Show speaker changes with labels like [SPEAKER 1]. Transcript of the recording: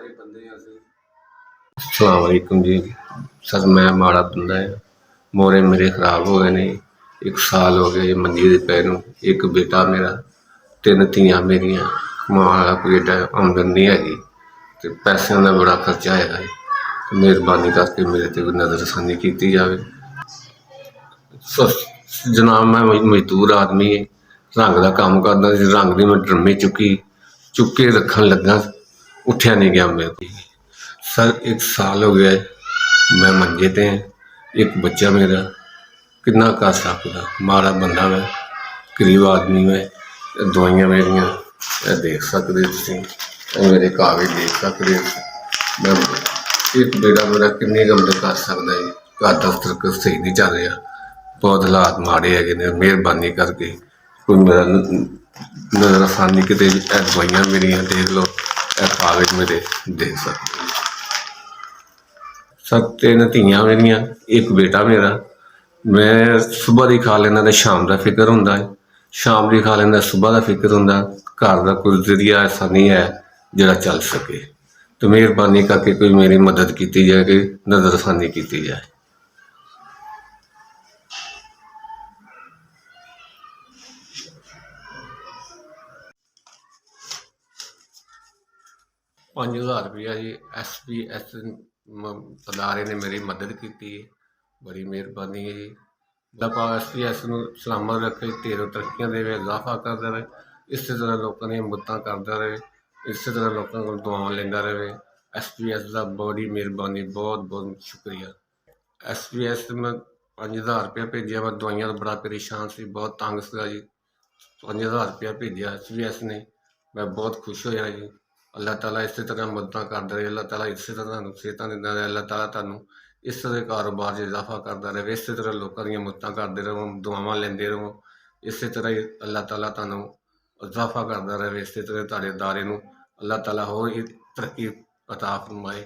[SPEAKER 1] माड़े बंदे असीं। अस्सलाम वालेकुम जी। सर मैं माड़ा बंदा है, मोरे मेरे खराब हो गए ने। 1 साल हो गया मंजी ते पए नूं। एक बेटा मेरा, 3 धीआं मेरियां। कमाउण वाला कोई एड्डा आमदन नहीं हैगी ते पैसिਆਂ ਦਾ बड़ा खर्चा हैगा है। मेहरबानी करके मेरे ते नज़रसानी कीती जावे। जनाब मैं मजदूर आदमी है, रंग का काम करदा सी। रंग दी मैं ड्रमी चुक के रखन लगा, उठिया नहीं गया मेरे को। सर 1 साल हो गया है मैं मंजे ते हैं। एक बच्चा मेरा, कितना कर सकदा। माड़ा बंदा मैं, गरीब आदमी मैं। दवाइयां मेरियां देख सकदे तुसीं, मेरे कागज देख सकदे। मैं एक बेटा मेरा किन्नी गंद कर सकदा है। घर दफ्तर कुछ सही नहीं चल रहा, बहुत हालात माड़े हैगे ने। मेहरबानी करके कोई मेरा नज़रसानी किते दवाइयां मेरियां देख लो, कागज मेरे देख सकते। सर 3 धीआं मेरियां, एक बेटा मेरा। मैं सुबह दी खा लैंदा ते शाम दा फिकर हुंदा है, शाम दी खा लैंदा सुबह दा फिकर हुंदा। घर दा कोई जरिया ऐसा नहीं है जेह्ड़ा चल सके, तो मेहरबानी करके कोई मेरी मदद की जाए, कि नज़रसानी की जाए। 5000 रुपया जी SPS अदारे ने मेरी मदद की, बड़ी मेहरबानी है जी। अल्लाह पाक SPS नूं सलामत रखे, ढेरों तरक्कियां देवे, इजाफा करदा रहे। इस तरह लोगों दी मददां करदा रहे, इस तरह लोगों कोल दुआवां लैंदा रहे। SPS दा बड़ी मेहरबानी, बहुत बहुत शुक्रिया। SPS मैं 5000 रुपया भेजिया। मैं दवाइयां तो बड़ा परेशान सी, बहुत तंग सीगा जी। 5000 रुपया भेजिया SPS ने, मैं बहुत खुश होया जी। अल्लाह ताला इस तरह मददां करदा रहे, अल्लाह ताला इस तरह तुहानूं सेहतां दिंदा रहे, अल्लाह ताला तुहानूं इस तरह कारोबार च इजाफा करदा रहे, इस तरह लोकां दियां मददां करदे रहो, दुआवां लैंदे रहो। इस तरह ही अल्लाह ताला तुहानूं इजाफा करदा रहे, इस तरह तुहाडे अदारे नूं अल्लाह ताला होर तरक्की अता फरमाए।